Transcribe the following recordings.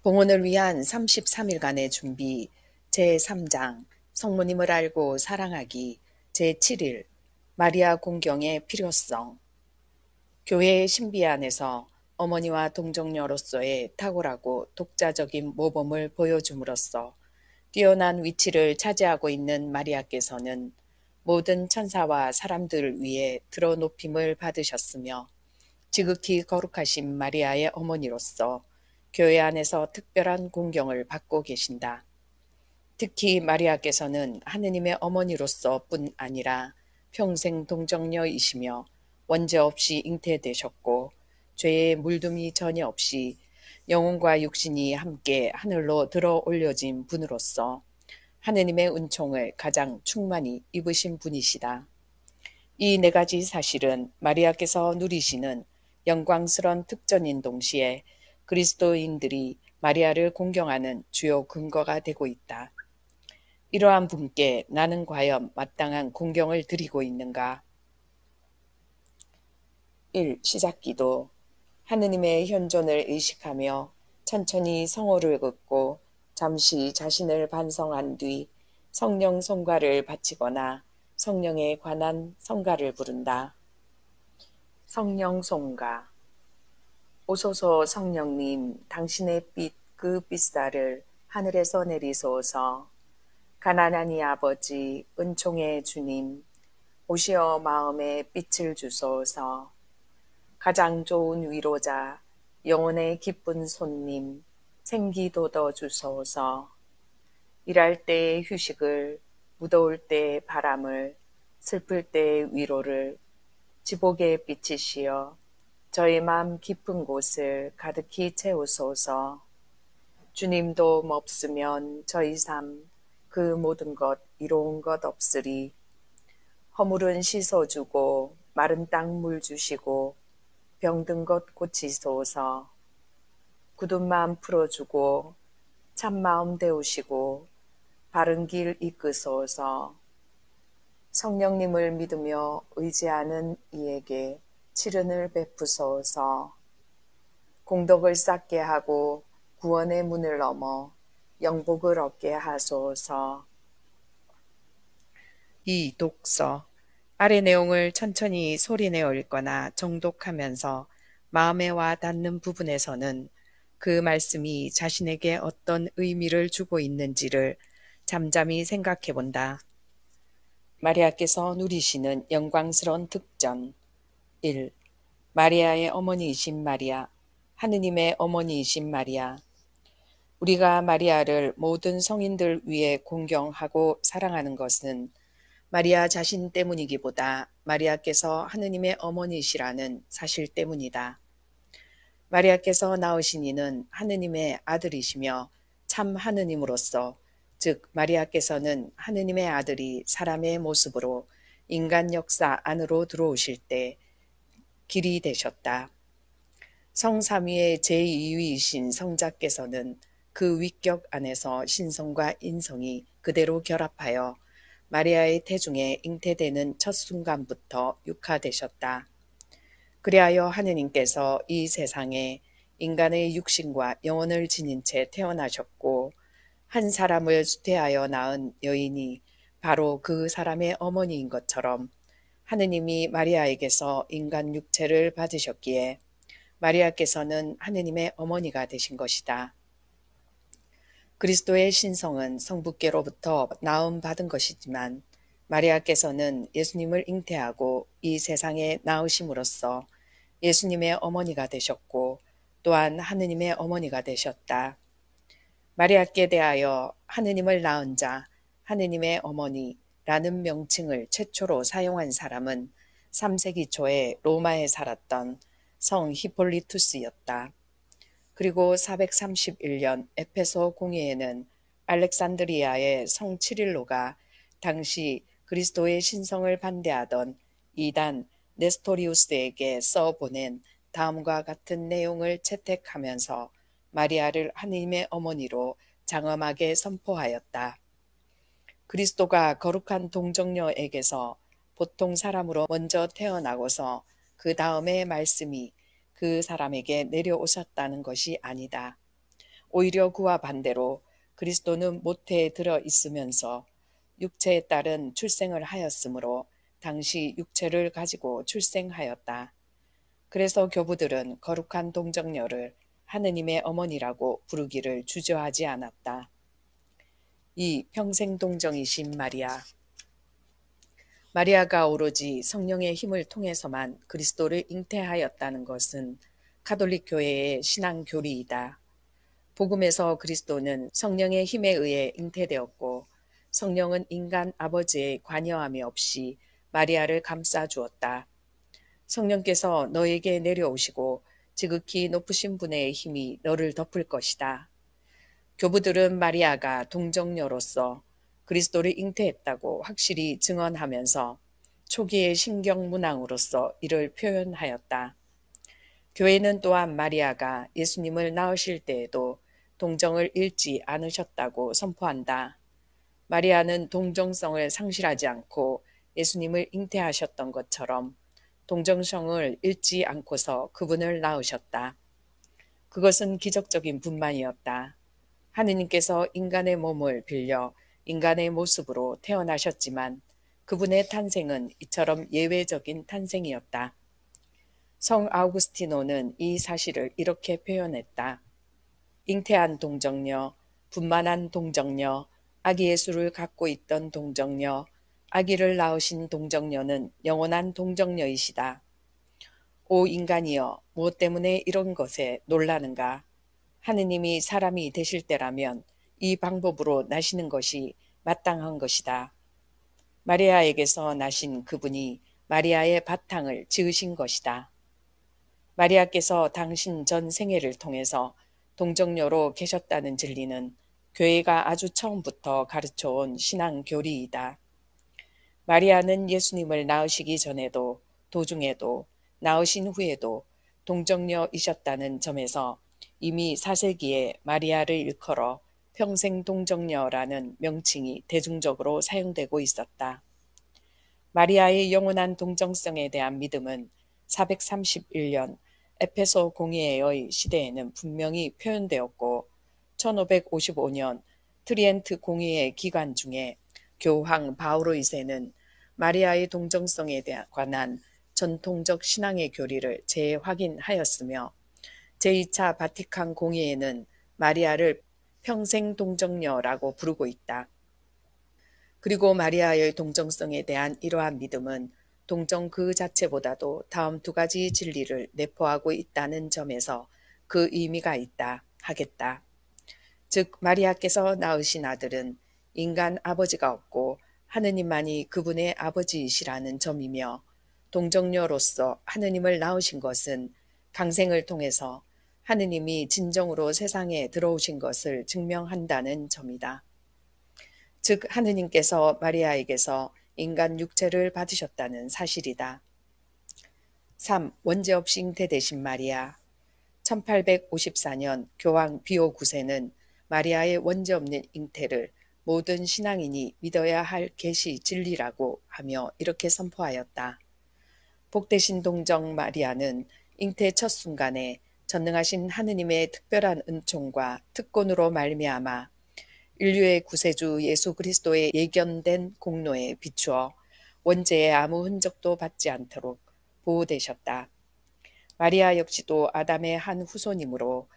봉헌을 위한 33일간의 준비 제3장 성모님을 알고 사랑하기 제7일 마리아 공경의 필요성. 교회의 신비 안에서 어머니와 동정녀로서의 탁월하고 독자적인 모범을 보여줌으로써 뛰어난 위치를 차지하고 있는 마리아께서는 모든 천사와 사람들을 위해 드러높임을 받으셨으며 지극히 거룩하신 마리아의 어머니로서 교회 안에서 특별한 공경을 받고 계신다. 특히 마리아께서는 하느님의 어머니로서 뿐 아니라 평생 동정녀이시며 원죄 없이 잉태되셨고 죄의 물듦이 전혀 없이 영혼과 육신이 함께 하늘로 들어 올려진 분으로서 하느님의 은총을 가장 충만히 입으신 분이시다. 이 네 가지 사실은 마리아께서 누리시는 영광스런 특전인 동시에 그리스도인들이 마리아를 공경하는 주요 근거가 되고 있다. 이러한 분께 나는 과연 마땅한 공경을 드리고 있는가? 1. 시작기도. 하느님의 현존을 의식하며 천천히 성호를 긋고 잠시 자신을 반성한 뒤 성령 성가를 바치거나 성령에 관한 성가를 부른다. 성령 성가. 오소서 성령님, 당신의 빛 그 빛살을 하늘에서 내리소서. 가난한 이 아버지, 은총의 주님, 오시어 마음에 빛을 주소서. 가장 좋은 위로자, 영혼의 기쁜 손님, 생기 돋워 주소서. 일할 때의 휴식을, 무더울 때의 바람을, 슬플 때의 위로를, 지복의 빛이시여 저의 마음 깊은 곳을 가득히 채우소서. 주님도 없으면 저희 삶 그 모든 것 이로운 것 없으리. 허물은 씻어주고 마른 땅 물 주시고 병든 것 고치소서. 굳은 마음 풀어주고 참 마음 데우시고 바른 길 이끄소서. 성령님을 믿으며 의지하는 이에게 치른을 베푸소서. 공덕을 쌓게 하고 구원의 문을 넘어 영복을 얻게 하소서. 이 독서. 아래 내용을 천천히 소리내어 읽거나 정독하면서 마음에 와 닿는 부분에서는 그 말씀이 자신에게 어떤 의미를 주고 있는지를 잠잠히 생각해 본다. 마리아께서 누리시는 영광스러운 특전. 1. 마리아의 어머니이신 마리아, 하느님의 어머니이신 마리아. 우리가 마리아를 모든 성인들 위해 공경하고 사랑하는 것은 마리아 자신 때문이기보다 마리아께서 하느님의 어머니시라는 사실 때문이다. 마리아께서 낳으신 이는 하느님의 아들이시며 참 하느님으로서, 즉 마리아께서는 하느님의 아들이 사람의 모습으로 인간 역사 안으로 들어오실 때 길이 되셨다. 성삼위의 제2위이신 성자께서는 그 위격 안에서 신성과 인성이 그대로 결합하여 마리아의 태중에 잉태되는 첫 순간부터 육화되셨다. 그리하여 하느님께서 이 세상에 인간의 육신과 영혼을 지닌 채 태어나셨고 한 사람을 수태하여 낳은 여인이 바로 그 사람의 어머니인 것처럼 하느님이 마리아에게서 인간 육체를 받으셨기에 마리아께서는 하느님의 어머니가 되신 것이다. 그리스도의 신성은 성부께로부터 나음 받은 것이지만 마리아께서는 예수님을 잉태하고 이 세상에 낳으심으로써 예수님의 어머니가 되셨고 또한 하느님의 어머니가 되셨다. 마리아께 대하여 하느님을 낳은 자, 하느님의 어머니라는 명칭을 최초로 사용한 사람은 3세기 초에 로마에 살았던 성 히폴리투스였다. 그리고 431년 에페소 공회에는 알렉산드리아의 성 치릴로가 당시 그리스도의 신성을 반대하던 이단 네스토리우스에게 써보낸 다음과 같은 내용을 채택하면서 마리아를 하느님의 어머니로 장엄하게 선포하였다. 그리스도가 거룩한 동정녀에게서 보통 사람으로 먼저 태어나고서 그 다음에 말씀이 그 사람에게 내려오셨다는 것이 아니다. 오히려 그와 반대로 그리스도는 모태에 들어 있으면서 육체에 따른 출생을 하였으므로 당시 육체를 가지고 출생하였다. 그래서 교부들은 거룩한 동정녀를 하느님의 어머니라고 부르기를 주저하지 않았다. 이 평생 동정이신 마리아. 마리아가 오로지 성령의 힘을 통해서만 그리스도를 잉태하였다는 것은 가톨릭 교회의 신앙 교리이다. 복음에서 그리스도는 성령의 힘에 의해 잉태되었고 성령은 인간 아버지의 관여함이 없이 마리아를 감싸 주었다. 성령께서 너에게 내려오시고 지극히 높으신 분의 힘이 너를 덮을 것이다. 교부들은 마리아가 동정녀로서 그리스도를 잉태했다고 확실히 증언하면서 초기의 신경 문항으로서 이를 표현하였다. 교회는 또한 마리아가 예수님을 낳으실 때에도 동정을 잃지 않으셨다고 선포한다. 마리아는 동정성을 상실하지 않고 예수님을 잉태하셨던 것처럼 동정성을 잃지 않고서 그분을 낳으셨다. 그것은 기적적인 분만이었다. 하느님께서 인간의 몸을 빌려 인간의 모습으로 태어나셨지만 그분의 탄생은 이처럼 예외적인 탄생이었다. 성 아우구스티노는 이 사실을 이렇게 표현했다. 잉태한 동정녀, 분만한 동정녀, 아기 예수를 갖고 있던 동정녀, 아기를 낳으신 동정녀는 영원한 동정녀이시다. 오 인간이여, 무엇 때문에 이런 것에 놀라는가? 하느님이 사람이 되실 때라면 이 방법으로 나시는 것이 마땅한 것이다. 마리아에게서 나신 그분이 마리아의 바탕을 지으신 것이다. 마리아께서 당신 전 생애를 통해서 동정녀로 계셨다는 진리는 교회가 아주 처음부터 가르쳐온 신앙 교리이다. 마리아는 예수님을 낳으시기 전에도 도중에도 낳으신 후에도 동정녀이셨다는 점에서 이미 4세기에 마리아를 일컬어 평생 동정녀라는 명칭이 대중적으로 사용되고 있었다. 마리아의 영원한 동정성에 대한 믿음은 431년 에페소 공의회의 시대에는 분명히 표현되었고 1555년 트리엔트 공의회 기간 중에 교황 바오로 2세는 마리아의 동정성에 관한 전통적 신앙의 교리를 재확인하였으며 제2차 바티칸 공의회는 마리아를 평생 동정녀라고 부르고 있다. 그리고 마리아의 동정성에 대한 이러한 믿음은 동정 그 자체보다도 다음 두 가지 진리를 내포하고 있다는 점에서 그 의미가 있다 하겠다. 즉 마리아께서 낳으신 아들은 인간 아버지가 없고 하느님만이 그분의 아버지이시라는 점이며 동정녀로서 하느님을 낳으신 것은 강생을 통해서 하느님이 진정으로 세상에 들어오신 것을 증명한다는 점이다. 즉 하느님께서 마리아에게서 인간 육체를 받으셨다는 사실이다. 3. 원죄 없이 잉태되신 마리아. 1854년 교황 비오 9세는 마리아의 원죄 없는 잉태를 모든 신앙인이 믿어야 할 계시 진리라고 하며 이렇게 선포하였다. 복되신 동정 마리아는 잉태 첫 순간에 전능하신 하느님의 특별한 은총과 특권으로 말미암아 인류의 구세주 예수 그리스도의 예견된 공로에 비추어 원죄의 아무 흔적도 받지 않도록 보호되셨다. 마리아 역시도 아담의 한 후손이므로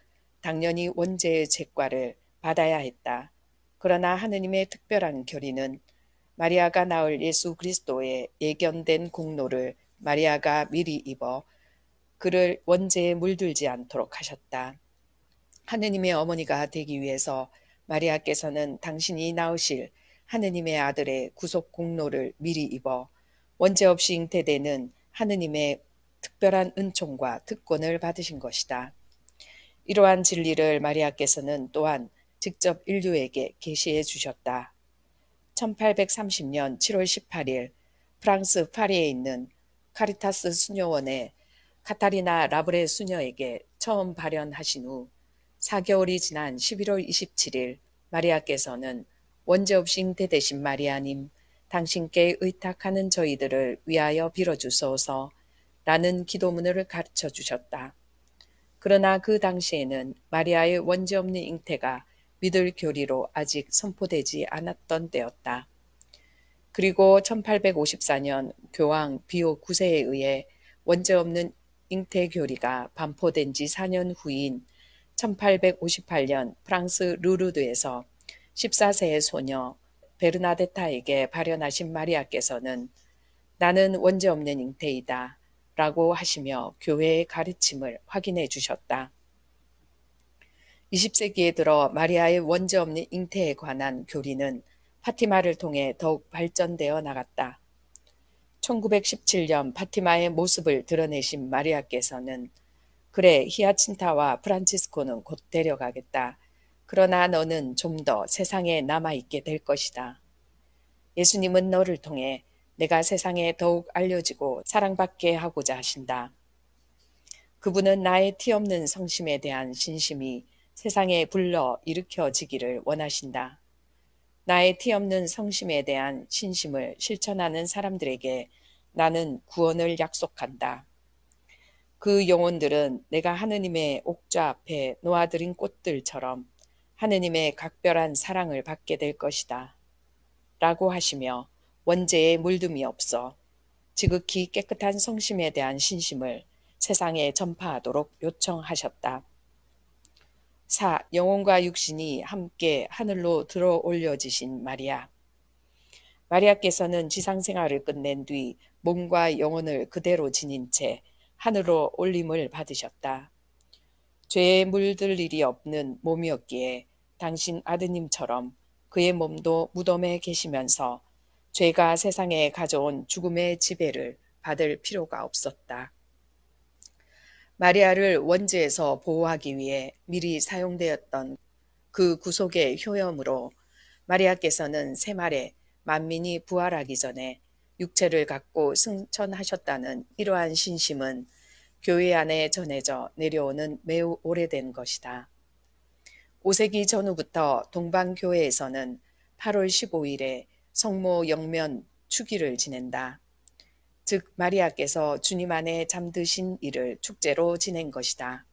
당연히 원죄의 죄과를 받아야 했다. 그러나 하느님의 특별한 결의는 마리아가 낳을 예수 그리스도의 예견된 공로를 마리아가 미리 입어 그를 원죄에 물들지 않도록 하셨다. 하느님의 어머니가 되기 위해서 마리아께서는 당신이 낳으실 하느님의 아들의 구속 공로를 미리 입어 원죄 없이 잉태되는 하느님의 특별한 은총과 특권을 받으신 것이다. 이러한 진리를 마리아께서는 또한 직접 인류에게 계시해 주셨다. 1830년 7월 18일 프랑스 파리에 있는 카리타스 수녀원의 카타리나 라브레 수녀에게 처음 발현하신 후 4개월이 지난 11월 27일 마리아께서는 원죄 없이 잉태되신 마리아님, 당신께 의탁하는 저희들을 위하여 빌어주소서 라는 기도문을 가르쳐 주셨다. 그러나 그 당시에는 마리아의 원죄 없는 잉태가 믿을 교리로 아직 선포되지 않았던 때였다. 그리고 1854년 교황 비오 9세에 의해 원죄 없는 잉태 교리가 반포된 지 4년 후인 1858년 프랑스 르루드에서 14세의 소녀 베르나데타에게 발현하신 마리아께서는 나는 원죄 없는 잉태이다 라고 하시며 교회의 가르침을 확인해 주셨다. 20세기에 들어 마리아의 원죄 없는 잉태에 관한 교리는 파티마를 통해 더욱 발전되어 나갔다. 1917년 파티마의 모습을 드러내신 마리아께서는 그래, 히아친타와 프란치스코는 곧 데려가겠다. 그러나 너는 좀 더 세상에 남아있게 될 것이다. 예수님은 너를 통해 내가 세상에 더욱 알려지고 사랑받게 하고자 하신다. 그분은 나의 티 없는 성심에 대한 신심이 세상에 불러 일으켜지기를 원하신다. 나의 티 없는 성심에 대한 신심을 실천하는 사람들에게 나는 구원을 약속한다. 그 영혼들은 내가 하느님의 옥좌 앞에 놓아드린 꽃들처럼 하느님의 각별한 사랑을 받게 될 것이다. 라고 하시며 원죄에 물듦이 없어 지극히 깨끗한 성심에 대한 신심을 세상에 전파하도록 요청하셨다. 4. 영혼과 육신이 함께 하늘로 들어 올려지신 마리아. 마리아께서는 지상생활을 끝낸 뒤 몸과 영혼을 그대로 지닌 채 하늘로 올림을 받으셨다. 죄에 물들 일이 없는 몸이었기에 당신 아드님처럼 그의 몸도 무덤에 계시면서 죄가 세상에 가져온 죽음의 지배를 받을 필요가 없었다. 마리아를 원죄에서 보호하기 위해 미리 사용되었던 그 구속의 효염으로 마리아께서는 새말에 만민이 부활하기 전에 육체를 갖고 승천하셨다는 이러한 신심은 교회 안에 전해져 내려오는 매우 오래된 것이다. 5세기 전후부터 동방교회에서는 8월 15일에 성모 영면 축일을 지낸다. 즉 마리아께서 주님 안에 잠드신 일을 축제로 지낸 것이다.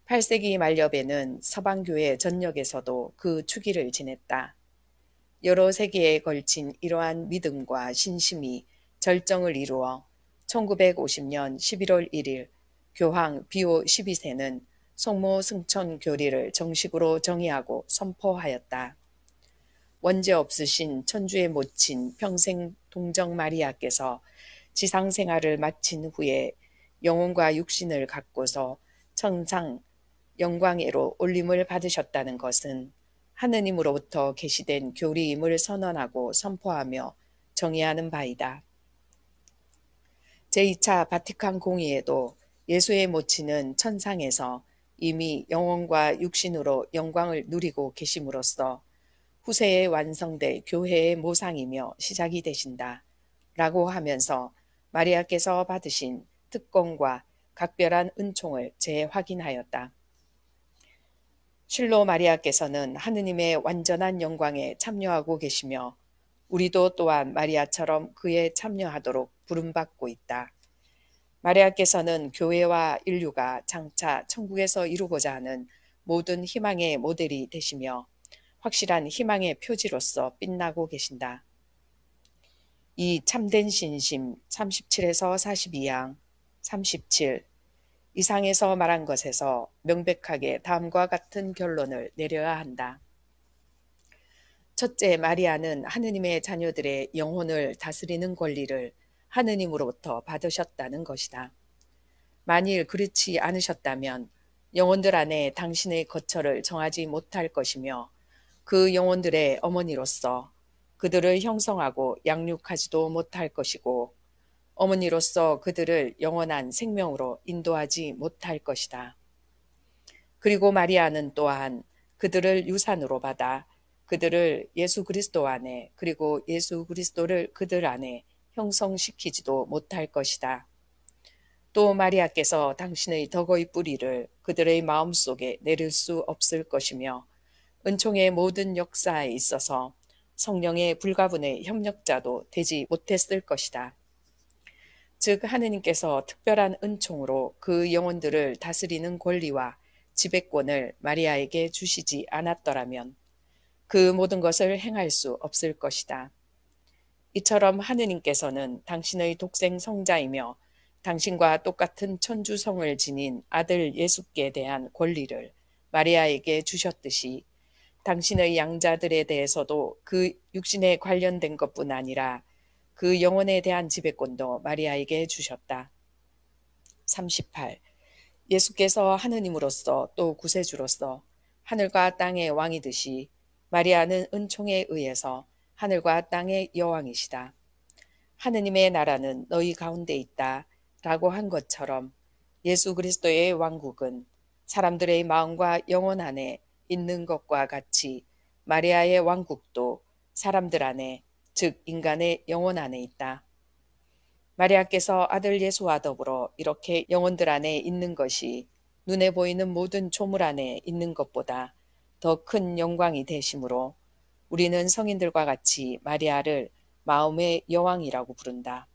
8세기 말엽에는 서방교회 전역에서도 그 축일을 지냈다. 여러 세기에 걸친 이러한 믿음과 신심이 절정을 이루어 1950년 11월 1일 교황 비오 12세는 성모 승천 교리를 정식으로 정의하고 선포하였다. 원죄 없으신 천주의 모친 평생 동정 마리아께서 지상생활을 마친 후에 영혼과 육신을 갖고서 천상 영광에로 올림을 받으셨다는 것은 하느님으로부터 계시된 교리임을 선언하고 선포하며 정의하는 바이다. 제2차 바티칸 공의에도 예수의 모친은 천상에서 이미 영혼과 육신으로 영광을 누리고 계심으로써 후세에 완성될 교회의 모상이며 시작이 되신다. 라고 하면서 마리아께서 받으신 특권과 각별한 은총을 재확인하였다. 실로 마리아께서는 하느님의 완전한 영광에 참여하고 계시며 우리도 또한 마리아처럼 그에 참여하도록 부름받고 있다. 마리아께서는 교회와 인류가 장차 천국에서 이루고자 하는 모든 희망의 모델이 되시며 확실한 희망의 표지로서 빛나고 계신다. 이 참된 신심 37에서 42양 37 이상에서 말한 것에서 명백하게 다음과 같은 결론을 내려야 한다. 첫째, 마리아는 하느님의 자녀들의 영혼을 다스리는 권리를 하느님으로부터 받으셨다는 것이다. 만일 그렇지 않으셨다면 영혼들 안에 당신의 거처를 정하지 못할 것이며 그 영혼들의 어머니로서 그들을 형성하고 양육하지도 못할 것이고 어머니로서 그들을 영원한 생명으로 인도하지 못할 것이다. 그리고 마리아는 또한 그들을 유산으로 받아 그들을 예수 그리스도 안에 그리고 예수 그리스도를 그들 안에 형성시키지도 못할 것이다. 또 마리아께서 당신의 덕의 뿌리를 그들의 마음속에 내릴 수 없을 것이며 은총의 모든 역사에 있어서 성령의 불가분의 협력자도 되지 못했을 것이다. 즉 하느님께서 특별한 은총으로 그 영혼들을 다스리는 권리와 지배권을 마리아에게 주시지 않았더라면 그 모든 것을 행할 수 없을 것이다. 이처럼 하느님께서는 당신의 독생 성자이며 당신과 똑같은 천주성을 지닌 아들 예수께 대한 권리를 마리아에게 주셨듯이 당신의 양자들에 대해서도 그 육신에 관련된 것뿐 아니라 그 영혼에 대한 지배권도 마리아에게 주셨다. 38. 예수께서 하느님으로서 또 구세주로서 하늘과 땅의 왕이듯이 마리아는 은총에 의해서 하늘과 땅의 여왕이시다. 하느님의 나라는 너희 가운데 있다 라고 한 것처럼 예수 그리스도의 왕국은 사람들의 마음과 영혼 안에 있는 것과 같이 마리아의 왕국도 사람들 안에, 즉 인간의 영혼 안에 있다. 마리아께서 아들 예수와 더불어 이렇게 영혼들 안에 있는 것이 눈에 보이는 모든 조물 안에 있는 것보다 더 큰 영광이 되심으로 우리는 성인들과 같이 마리아를 마음의 여왕이라고 부른다.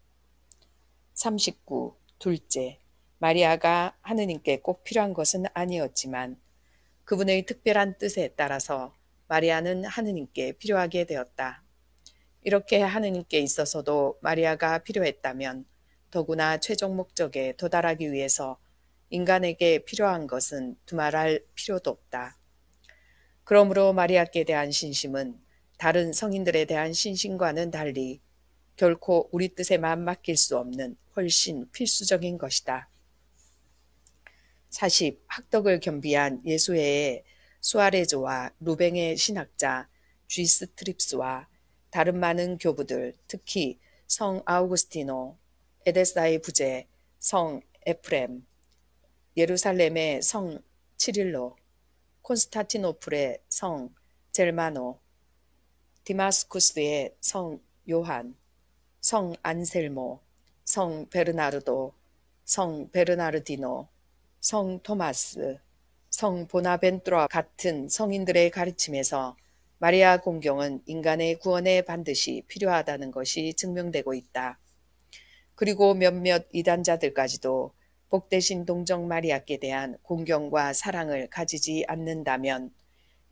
39. 둘째, 마리아가 하느님께 꼭 필요한 것은 아니었지만 그분의 특별한 뜻에 따라서 마리아는 하느님께 필요하게 되었다. 이렇게 하느님께 있어서도 마리아가 필요했다면 더구나 최종 목적에 도달하기 위해서 인간에게 필요한 것은 두말할 필요도 없다. 그러므로 마리아께 대한 신심은 다른 성인들에 대한 신심과는 달리 결코 우리 뜻에만 맡길 수 없는 훨씬 필수적인 것이다. 40. 학덕을 겸비한 예수회의 수아레조와 루뱅의 신학자 쥐스트립스와 다른 많은 교부들, 특히 성 아우구스티노, 에데사의 부제, 성 에프렘, 예루살렘의 성 치릴로, 콘스타티노플의 성 젤마노, 디마스쿠스의 성 요한, 성 안셀모, 성 베르나르도, 성 베르나르디노, 성 토마스, 성 보나벤투라 같은 성인들의 가르침에서 마리아 공경은 인간의 구원에 반드시 필요하다는 것이 증명되고 있다. 그리고 몇몇 이단자들까지도 복되신 동정 마리아께 대한 공경과 사랑을 가지지 않는다면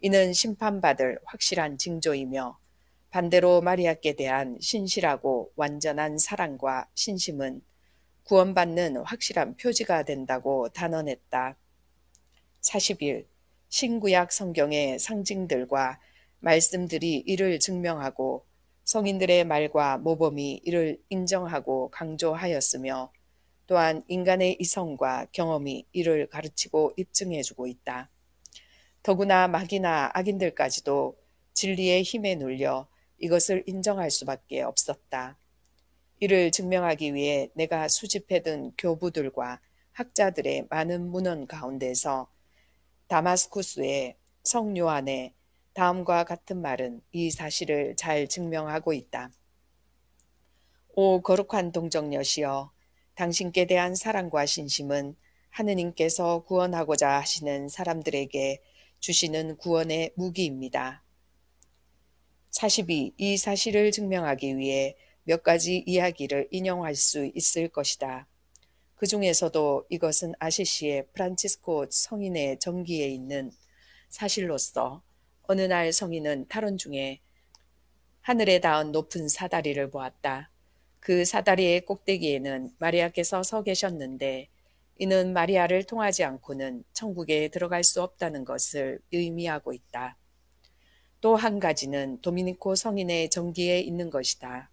이는 심판받을 확실한 징조이며 반대로 마리아께 대한 신실하고 완전한 사랑과 신심은 구원받는 확실한 표지가 된다고 단언했다. 41. 신구약 성경의 상징들과 말씀들이 이를 증명하고 성인들의 말과 모범이 이를 인정하고 강조하였으며 또한 인간의 이성과 경험이 이를 가르치고 입증해주고 있다. 더구나 마귀나 악인들까지도 진리의 힘에 눌려 이것을 인정할 수밖에 없었다. 이를 증명하기 위해 내가 수집해둔 교부들과 학자들의 많은 문헌 가운데서 다마스쿠스의 성 요한의 다음과 같은 말은 이 사실을 잘 증명하고 있다. 오 거룩한 동정녀시여, 당신께 대한 사랑과 신심은 하느님께서 구원하고자 하시는 사람들에게 주시는 구원의 무기입니다. 42. 이 사실을 증명하기 위해 몇 가지 이야기를 인용할 수 있을 것이다. 그 중에서도 이것은 아시시의 프란치스코 성인의 전기에 있는 사실로서 어느 날 성인은 탈원 중에 하늘에 닿은 높은 사다리를 보았다. 그 사다리의 꼭대기에는 마리아께서 서 계셨는데 이는 마리아를 통하지 않고는 천국에 들어갈 수 없다는 것을 의미하고 있다. 또 한 가지는 도미니코 성인의 전기에 있는 것이다.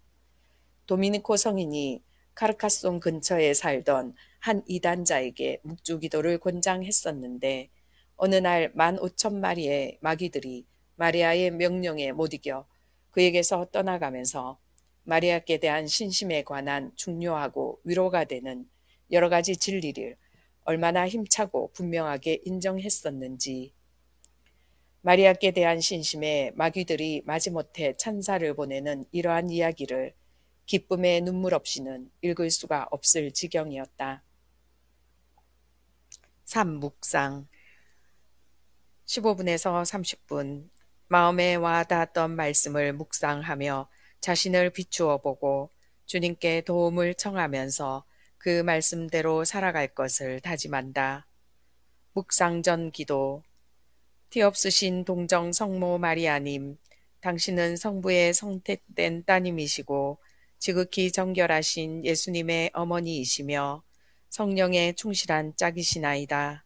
도미니코 성인이 카르카송 근처에 살던 한 이단자에게 묵주기도를 권장했었는데 어느 날 15,000마리의 마귀들이 마리아의 명령에 못 이겨 그에게서 떠나가면서 마리아께 대한 신심에 관한 중요하고 위로가 되는 여러 가지 진리를 얼마나 힘차고 분명하게 인정했었는지. 마리아께 대한 신심에 마귀들이 마지못해 찬사를 보내는 이러한 이야기를 기쁨의 눈물 없이는 읽을 수가 없을 지경이었다. 3. 묵상 15분에서 30분 마음에 와닿았던 말씀을 묵상하며 자신을 비추어 보고 주님께 도움을 청하면서 그 말씀대로 살아갈 것을 다짐한다. 묵상전 기도. 티없으신 동정 성모 마리아님, 당신은 성부의 선택된 따님이시고 지극히 정결하신 예수님의 어머니이시며 성령의 충실한 짝이시나이다.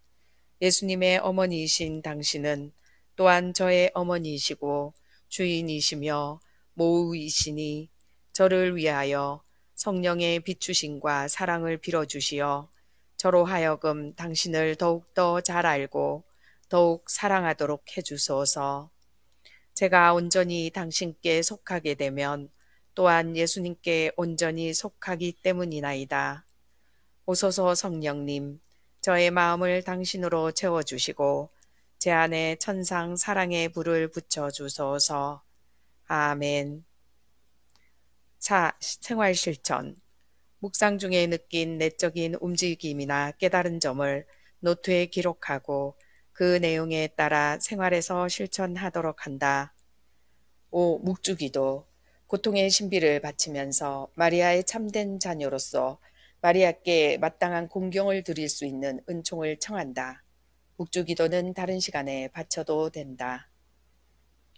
예수님의 어머니이신 당신은 또한 저의 어머니이시고 주인이시며 모우이시니 저를 위하여 성령의 비추심과 사랑을 빌어주시어 저로 하여금 당신을 더욱더 잘 알고 더욱 사랑하도록 해주소서. 제가 온전히 당신께 속하게 되면 또한 예수님께 온전히 속하기 때문이나이다. 오소서 성령님, 저의 마음을 당신으로 채워주시고 제 안에 천상 사랑의 불을 붙여주소서. 아멘. 4. 생활실천. 묵상 중에 느낀 내적인 움직임이나 깨달은 점을 노트에 기록하고 그 내용에 따라 생활에서 실천하도록 한다. 5. 묵주기도. 고통의 신비를 바치면서 마리아의 참된 자녀로서 마리아께 마땅한 공경을 드릴 수 있는 은총을 청한다. 묵주기도는 다른 시간에 바쳐도 된다.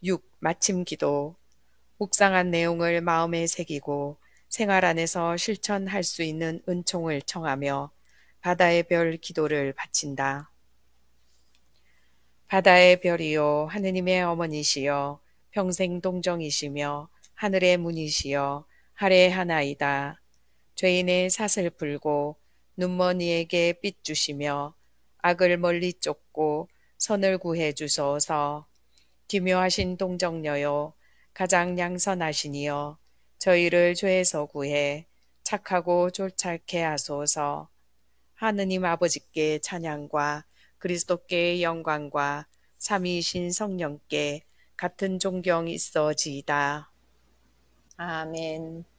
6. 마침 기도. 묵상한 내용을 마음에 새기고 생활 안에서 실천할 수 있는 은총을 청하며 바다의 별 기도를 바친다. 바다의 별이요 하느님의 어머니시여 평생 동정이시며 하늘의 문이시여 하래 하나이다. 죄인의 삿을 풀고 눈먼 이에게 빛 주시며 악을 멀리 쫓고 선을 구해 주소서. 기묘하신 동정녀여 가장 양선하시니여 저희를 죄에서 구해 착하고 졸착케 하소서. 하느님 아버지께 찬양과 그리스도께 영광과 삼위이신 성령께 같은 존경이 있어지이다. 아멘.